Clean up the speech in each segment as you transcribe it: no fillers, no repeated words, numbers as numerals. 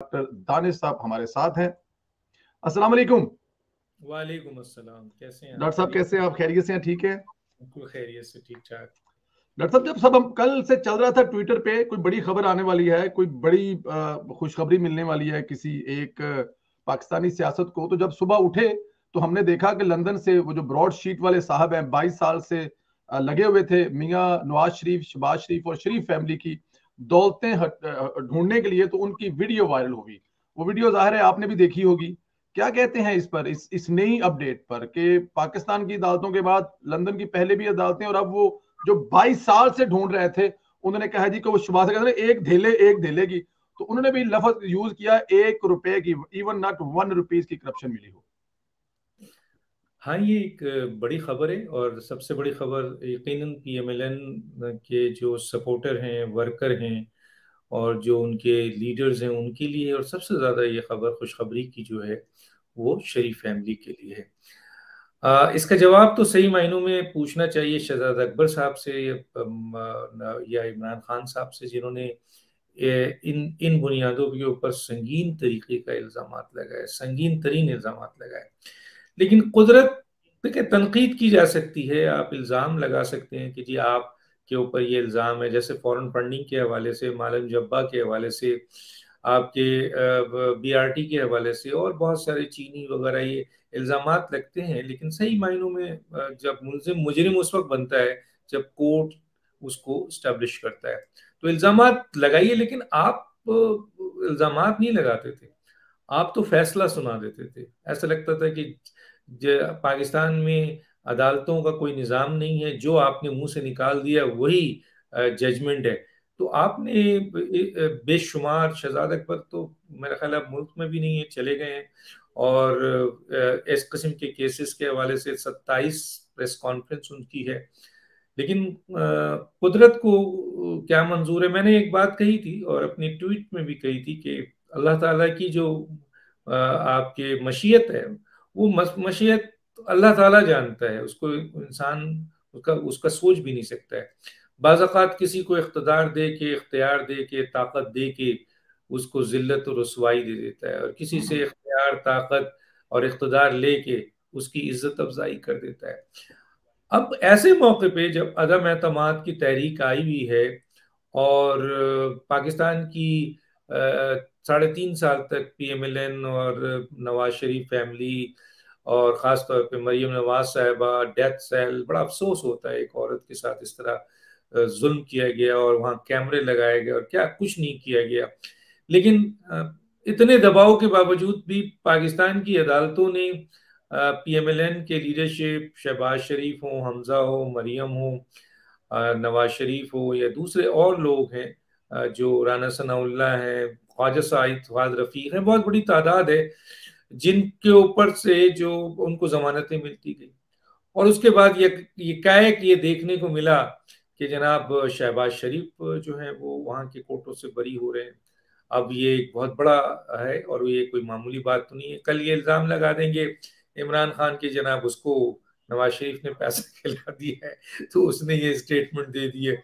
Doctor Danish साहब हमारे साथ हैं। अस्सलाम वालेकुम। वालेकुम अस्सलाम। कैसे हैं डॉक्टर आप? साहब कैसे हैं आप? खैरियत से हैं? ठीक है बिल्कुल खैरियत से, ठीक ठाक। डॉक्टर साहब, जब सब हम कल से चल रहा था ट्विटर पे कोई बड़ी खबर आने वाली है, कोई बड़ी खुशखबरी मिलने वाली है किसी एक पाकिस्तानी सियासत को, तो जब सुबह उठे तो हमने देखा कि लंदन से वो जो ब्रॉड शीट वाले साहब हैं 22 साल से लगे हुए थे मियां नवाज शरीफ, शहबाज शरीफ और शरीफ फैमिली की दौलतें ढूंढने के लिए, तो उनकी वीडियो वायरल हुई। वो वीडियो जाहिर है आपने भी देखी होगी। क्या कहते हैं इस पर, इस नई अपडेट पर कि पाकिस्तान की अदालतों के बाद लंदन की पहले भी अदालतें और अब वो जो 22 साल से ढूंढ रहे थे, उन्होंने कहा जी कि वो शुभा से कहते हैं एक धेले की, तो उन्होंने भी लफ्ज यूज किया 1 रुपए की, इवन नॉट 1 रुपीज की करप्शन मिली हो। हाँ, ये एक बड़ी खबर है और सबसे बड़ी खबर यकीनन पीएमएलएन के जो सपोर्टर हैं, वर्कर हैं और जो उनके लीडर्स हैं उनके लिए है। और सबसे ज़्यादा ये खबर खुशखबरी की जो है वो शरीफ फैमिली के लिए है। इसका जवाब तो सही मायनों में पूछना चाहिए शहजादा अकबर साहब से या इमरान खान साहब से, जिन्होंने इन इन बुनियादों के ऊपर संगीन तरीके का इल्ज़ामात लगाए, संगीन तरीन इल्ज़ामात लगाए। लेकिन कुदरत पे तनकीद की जा सकती है, आप इल्ज़ाम लगा सकते हैं कि जी आप के ऊपर ये इल्ज़ाम है, जैसे फॉरेन फंडिंग के हवाले से, मालम जब्बा के हवाले से, आपके बीआरटी के हवाले से और बहुत सारे चीनी वगैरह ये इल्ज़ामात लगते हैं। लेकिन सही मायनों में जब मुलजिम मुजरिम उस वक्त बनता है जब कोर्ट उसको स्टैब्लिश करता है। तो इल्ज़ामात लगाइए, लेकिन आप इल्ज़ामात नहीं लगाते थे, आप तो फैसला सुना देते थे। ऐसा लगता था कि पाकिस्तान में अदालतों का कोई निज़ाम नहीं है, जो आपने मुंह से निकाल दिया वही जजमेंट है। तो आपने बेशुमार शहजाद अकबर तो मेरा ख्याल है मुल्क में भी नहीं है, चले गए हैं। और इस किस्म के केसेस के हवाले से 27 प्रेस कॉन्फ्रेंस उनकी है। लेकिन कुदरत को क्या मंजूर है। मैंने एक बात कही थी और अपनी ट्वीट में भी कही थी कि अल्लाह ताला की जो आपके मशीयत है, वो मशीयत अल्लाह ताला जानता है, उसको इंसान उसका उसका सोच भी नहीं सकता है। बाज़ औक़ात किसी को इख्तियार दे के, इख्तियार दे के, ताकत दे के उसको जिल्लत और रुसवाई दे देता है, और किसी से इख्तियार, ताकत और इख्तियार लेके उसकी इज्जत अफजाई कर देता है। अब ऐसे मौके पे जब अदम एतमाद की तहरीक आई हुई है और पाकिस्तान की 3.5 साल तक पीएमएलएन और नवाज शरीफ फैमिली और ख़ास तौर पे मरीम नवाज साहिबा डेथ सेल, बड़ा अफसोस होता है एक औरत के साथ इस तरह जुल्म किया गया और वहाँ कैमरे लगाए गए और क्या कुछ नहीं किया गया। लेकिन इतने दबाव के बावजूद भी पाकिस्तान की अदालतों ने पीएमएलएन के लीडरशिप, शहबाज शरीफ हो, हमजा हो, मरियम हो, नवाज शरीफ हो या दूसरे और लोग हैं, जो राना सनाउल्लाह हैं, ख्वाजा सईद, ख्वाजा रफीक हैं, बहुत बड़ी तादाद है जिनके ऊपर से जो उनको जमानतें मिलती गई। और उसके बाद ये कायक ये देखने को मिला कि जनाब शहबाज शरीफ जो है वो वहाँ के कोर्टों से बरी हो रहे हैं। अब ये एक बहुत बड़ा है और ये कोई मामूली बात तो नहीं है। कल ये इल्ज़ाम लगा देंगे इमरान खान के जनाब उसको नवाज शरीफ ने पैसा खिला दिया है, तो उसने ये स्टेटमेंट दे दी है।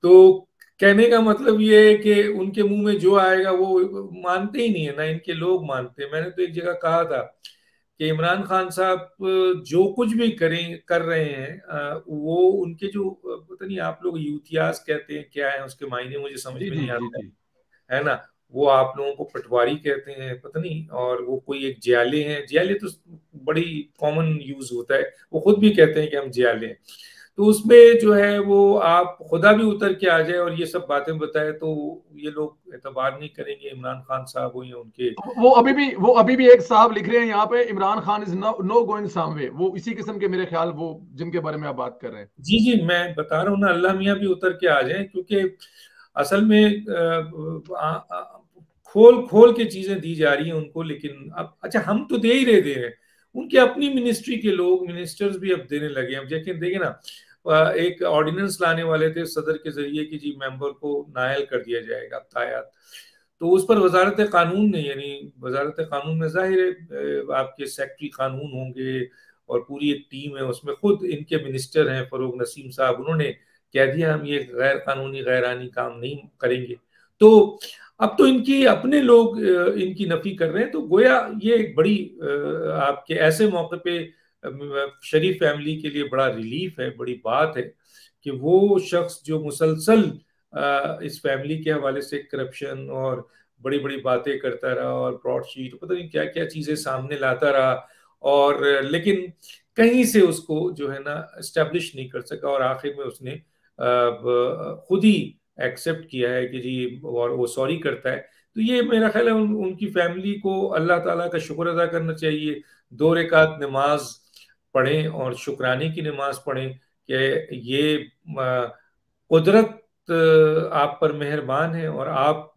तो कहने का मतलब ये है कि उनके मुंह में जो आएगा वो मानते ही नहीं है, ना इनके लोग मानते हैं। मैंने तो एक जगह कहा था कि इमरान खान साहब जो कुछ भी कर रहे हैं, वो उनके जो पता नहीं आप लोग यूथियास कहते हैं क्या है उसके मायने मुझे समझ जी में जी नहीं जी आता जी। है ना। वो आप लोगों को पटवारी कहते हैं पता नहीं, और वो कोई एक जियाले हैं, जियाले तो बड़ी कॉमन यूज होता है, वो खुद भी कहते हैं कि हम जियाले हैं। तो उसमें जो है वो आप खुदा भी उतर के आ जाए और ये सब बातें बताए तो ये लोग एतबार नहीं करेंगे, इमरान खान साहब हो या उनके। तो वो अभी भी एक साहब लिख रहे हैं यहाँ पे, Imran Khan is no going someway, वो इसी किस्म के मेरे ख्याल, वो जिनके बारे में आप बात कर रहे हैं। जी जी, मैं बता रहा हूँ ना, अल्लाह मियाँ भी उतर के आ जाए, क्योंकि असल में खोल खोल के चीजें दी जा रही हैं उनको। लेकिन अब अच्छा, हम तो दे ही रहे दे रहे हैं, उनके अपनी मिनिस्ट्री के लोग, मिनिस्टर्स भी अब देने लगे हैं। अब देखिए ना, एक ऑर्डिनेंस लाने वाले थे सदर के जरिए कि जी मेंबर को नायल कर दिया जाएगा तायात। तो उस पर वजारत कानून ने, यानी वजारत कानून में जाहिर है आपके सेक्रेटरी कानून होंगे और पूरी एक टीम है, उसमें खुद इनके मिनिस्टर हैं फरूक नसीम साहब, उन्होंने कह दिया हम ये गैर कानूनी गैरानी काम नहीं करेंगे। तो अब तो इनकी अपने लोग इनकी नफी कर रहे हैं। तो गोया ये एक बड़ी आपके ऐसे मौके पे शरीफ फैमिली के लिए बड़ा रिलीफ है, बड़ी बात है कि वो शख्स जो मुसलसल इस फैमिली के हवाले से करप्शन और बड़ी बड़ी बातें करता रहा और ब्रॉडशीट पता नहीं क्या क्या चीजें सामने लाता रहा, और लेकिन कहीं से उसको जो है ना एस्टेब्लिश नहीं कर सका, और आखिर में उसने खुद ही एक्सेप्ट किया है कि जी, और वो सॉरी करता है। तो ये मेरा ख्याल है उनकी फैमिली को अल्लाह ताला का शुक्र अदा करना चाहिए। 2 रकात नमाज पढ़ें और शुक्राने की नमाज पढ़ें कि ये कुदरत आप पर मेहरबान है, और आप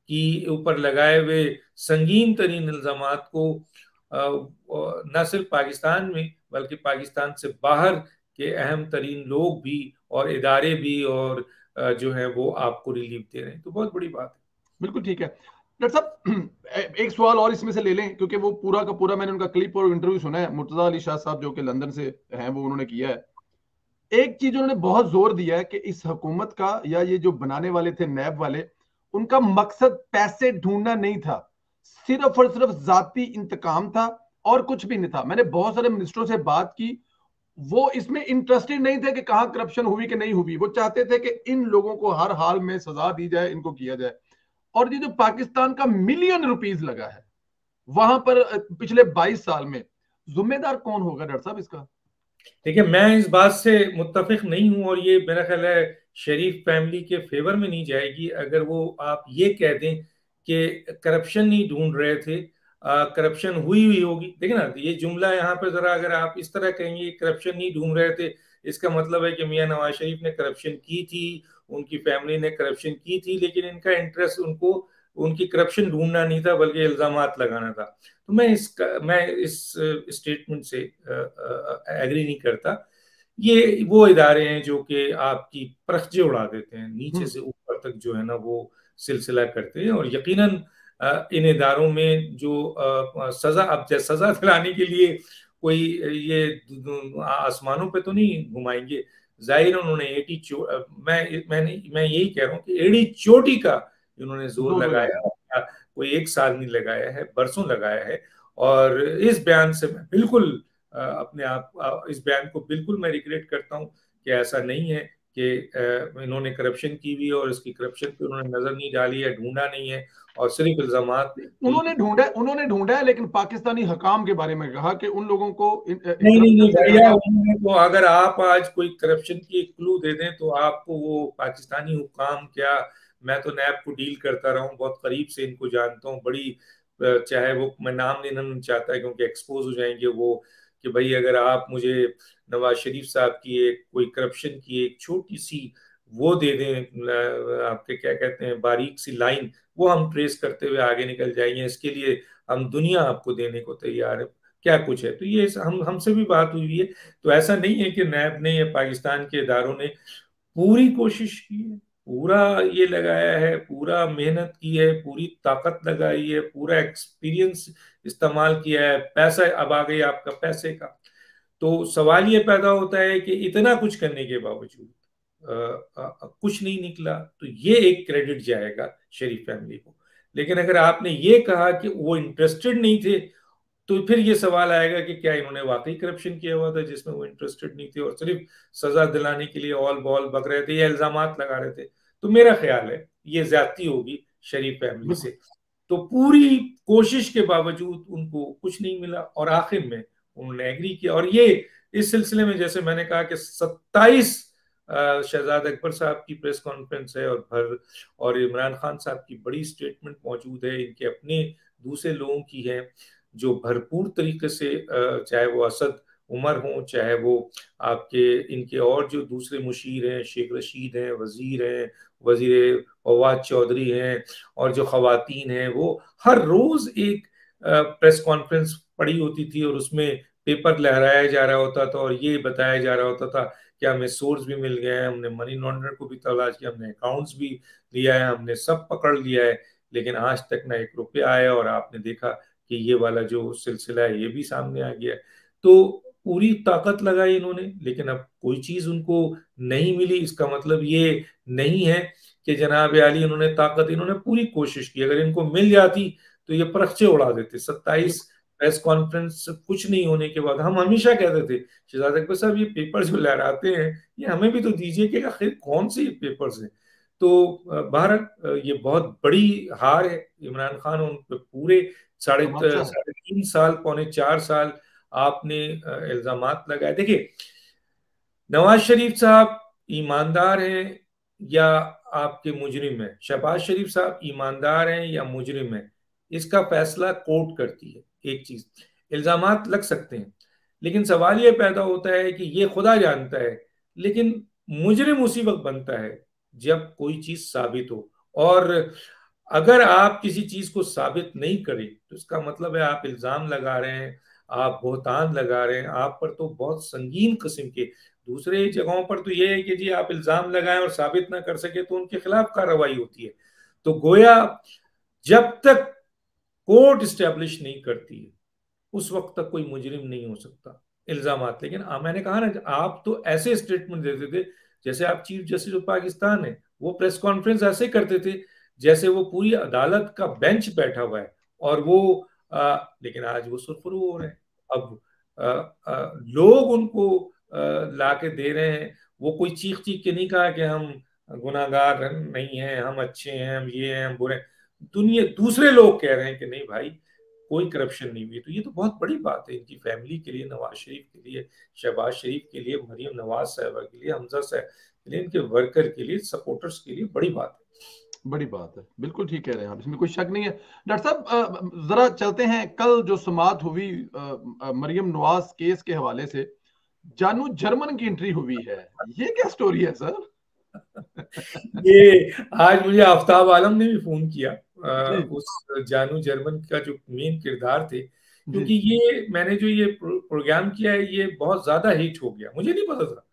की ऊपर लगाए हुए संगीन तरीन इल्जामात को न सिर्फ पाकिस्तान में बल्कि पाकिस्तान से बाहर के अहम तरीन लोग भी और इदारे भी और जो है वो आपको रिलीफ दे रहे हैं। तो बहुत बड़ी बात है। बिल्कुल ठीक है डॉक्टर साहब। एक सवाल और इसमें से ले लें, क्योंकि वो पूरा का पूरा मैंने उनका क्लिप और इंटरव्यू सुना है, मुर्तजा अली शाह साहब जो कि लंदन से हैं, वो उन्होंने किया है। एक चीज उन्होंने बहुत जोर दिया है कि इस हुकूमत का या ये जो बनाने वाले थे नैब वाले, उनका मकसद पैसे ढूंढना नहीं था, सिर्फ और सिर्फ जाती इंतकाम था और कुछ भी नहीं था। मैंने बहुत सारे मिनिस्टरों से बात की, वो इसमें इंटरेस्टेड नहीं थे कि कहां करप्शन हुई कि नहीं हुई। वो चाहते थे कि इन लोगों को हर हाल में सजा दी जाए, इनको किया जाए। और ये जो पाकिस्तान का मिलियन रुपीस लगा है वहां पर पिछले 22 साल में, जिम्मेदार कौन होगा डॉक्टर साहब इसका? देखिए, मैं इस बात से मुत्तफिक नहीं हूं, और ये मेरा ख्याल है शरीफ फैमिली के फेवर में नहीं जाएगी अगर वो आप ये कह दें कि करप्शन नहीं ढूंढ रहे थे, करप्शन हुई हुई होगी। देखिए ना, ये जुमला यहाँ पे जरा अगर आप इस तरह कहेंगे करप्शन नहीं ढूंढ रहे थे, इसका मतलब है कि मियां नवाज शरीफ ने करप्शन की थी, उनकी फैमिली ने करप्शन की थी, लेकिन इनका इंटरेस्ट उनको उनकी करप्शन ढूंढना नहीं था बल्कि इल्जामात लगाना था। तो मैं इस स्टेटमेंट से एग्री नहीं करता। ये वो इदारे हैं जो कि आपकी परखचे उड़ा देते हैं, नीचे से ऊपर तक जो है ना वो सिलसिला करते हैं, और यकीनन इन इदारों में जो सजा, अब सजा दिलाने के लिए कोई ये आसमानों पे तो नहीं घुमाएंगे। जाहिर उन्होंने मैं यही कह रहा हूँ कि एड़ी चोटी का इन्होंने जोर जोर लगाया। लगाया, कोई 1 साल नहीं लगाया है, बरसों लगाया है। और इस बयान से मैं बिल्कुल अपने आप इस बयान को बिल्कुल मैं रिग्रेट करता हूँ कि ऐसा नहीं है कि इन्होंने करप्शन की हुई है और इसकी करप्शन पे उन्होंने नजर नहीं डाली है, ढूंढा नहीं है, और सिर्फ इल्जामात। उन्होंने ढूंढा है, लेकिन पाकिस्तानी हकाम के बारे में कहा कि उन लोगों को नहीं नहीं करप्शन नहीं से भैया, ज्यादा। उन्होंने तो अगर आप आज कोई करप्शन की एक क्लू दे दें तो आपको वो पाकिस्तानी हुकाम क्या, मैं तो नैब को डील करता रहा हूँ, बहुत करीब से इनको जानता हूँ, बड़ी चाहे वो मैं नाम लेना नहीं चाहता क्योंकि एक्सपोज हो जाएंगे वो, कि भाई अगर आप मुझे नवाज शरीफ साहब की एक कोई करप्शन की एक छोटी सी वो दे दें, आपके क्या कहते हैं बारीक सी लाइन, वो हम ट्रेस करते हुए आगे निकल जाएंगे, इसके लिए हम दुनिया आपको देने को तैयार है, क्या कुछ है। तो ये हम हमसे भी बात हुई है। तो ऐसा नहीं है कि नैब ने या पाकिस्तान के इदारों ने पूरी कोशिश की है, पूरा ये लगाया है, पूरा मेहनत की है, पूरी ताकत लगाई है, पूरा एक्सपीरियंस इस्तेमाल किया है, पैसा अब आ गई आपका पैसे का। तो सवाल ये पैदा होता है कि इतना कुछ करने के बावजूद कुछ नहीं निकला, तो ये एक क्रेडिट जाएगा शरीफ फैमिली को। लेकिन अगर आपने ये कहा कि वो इंटरेस्टेड नहीं थे, तो फिर ये सवाल आएगा कि क्या इन्होंने वाकई करप्शन किया हुआ था जिसमें वो इंटरेस्टेड नहीं थे और सिर्फ सजा दिलाने के लिए ऑल बॉल बक रहे थे या इल्जामात लगा रहे थे। तो मेरा ख्याल है ये ज्यादती होगी शरीफ फैमिली बिल्कुल। से। तो पूरी कोशिश के बावजूद उनको कुछ नहीं मिला, और आखिर में उन्होंने एग्री किया। और ये इस सिलसिले में जैसे मैंने कहा कि 27 शहजाद अकबर साहब की प्रेस कॉन्फ्रेंस है, और इमरान खान साहब की बड़ी स्टेटमेंट मौजूद है, इनके अपने दूसरे लोगों की है जो भरपूर तरीके से चाहे वो असद उमर हो, चाहे वो आपके इनके और जो दूसरे मुशीर हैं, शेख रशीद हैं, वजीर फवाद चौधरी हैं, और जो खवातीन हैं वो हर रोज एक प्रेस कॉन्फ्रेंस पड़ी होती थी, और उसमें पेपर लहराया जा रहा होता था और ये बताया जा रहा होता था कि हमें सोर्स भी मिल गए हैं, हमने मनी लॉन्ड्रर को भी तलाश किया, हमने अकाउंट्स भी लिया है, हमने सब पकड़ लिया है, लेकिन आज तक ना 1 रुपया आया। और आपने देखा कि ये वाला जो सिलसिला है ये भी सामने आ गया। तो पूरी ताकत लगाई इन्होंने, लेकिन अब कोई चीज उनको नहीं मिली, इसका मतलब ये नहीं है कि जनाब आली उन्होंने ताकत, इन्होंने पूरी कोशिश की, अगर इनको मिल जाती तो ये परखचे उड़ा देते। 27 प्रेस कॉन्फ्रेंस कुछ नहीं होने के बाद हम हमेशा कहते थे शहजाद अकबर साहब ये पेपर जो लहराते हैं ये हमें भी तो दीजिए कि आखिर कौन से ये पेपर्स हैं। तो भारत ये बहुत बड़ी हार है इमरान खान, उन पे पूरे साढ़े तमाचा है। साढ़े 3 साल, पौने 4 साल आपने इल्जामात लगाए। देखिए नवाज शरीफ साहब ईमानदार हैं या आपके मुजरिम हैं, शहबाज शरीफ साहब ईमानदार हैं या मुजरिम हैं, इसका फैसला कोर्ट करती है। एक चीज, इल्जामात लग सकते हैं लेकिन सवाल यह पैदा होता है कि ये खुदा जानता है, लेकिन मुजरिम उसी वक्त बनता है जब कोई चीज साबित हो। और अगर आप किसी चीज को साबित नहीं करें तो इसका मतलब है आप इल्जाम लगा रहे हैं, आप बहतान लगा रहे हैं, आप पर तो बहुत संगीन किस्म के। दूसरे जगहों पर तो ये है कि जी आप इल्जाम लगाएं और साबित ना कर सके तो उनके खिलाफ कार्रवाई होती है। तो गोया जब तक कोर्ट स्टैब्लिश नहीं करती है उस वक्त तक कोई मुजरिम नहीं हो सकता। इल्जामात, लेकिन मैंने कहा ना आप तो ऐसे स्टेटमेंट देते थे जैसे आप चीफ जस्टिस ऑफ पाकिस्तान है, वो प्रेस कॉन्फ्रेंस ऐसे करते थे जैसे वो पूरी अदालत का बेंच बैठा हुआ है। और वो लेकिन आज वो सुरखरू हो रहे हैं। अब लोग उनको ला के दे रहे हैं। वो कोई चीख चीख के नहीं कहा कि हम गुनाहगार नहीं हैं, हम अच्छे हैं, हम ये हैं, हम बुरे हैं। दुनिया दूसरे लोग कह रहे हैं कि नहीं भाई कोई करप्शन नहीं हुई। तो ये तो बहुत बड़ी बात है इनकी फैमिली के लिए, नवाज शरीफ के लिए, शहबाज शरीफ के लिए, मरियम नवाज साहबा के लिए, हमजा साहब के लिए, इनके वर्कर के लिए, सपोर्टर्स के लिए बड़ी बात है। बड़ी बात है, बिल्कुल ठीक कह रहे हैं आप, इसमें कोई शक नहीं है। डॉक्टर साहब जरा चलते हैं कल जो समाअत हुई मरियम नवाज केस के हवाले से, जानू जर्मन की एंट्री हुई है, ये क्या स्टोरी है सर? ये आज मुझे आफ्ताब आलम ने भी फोन किया, जी उस जानू जर्मन का जो मेन किरदार थे, जी। क्योंकि ये मैंने जो ये प्रोग्राम किया है ये बहुत ज्यादा हिट हो गया, मुझे नहीं पता था।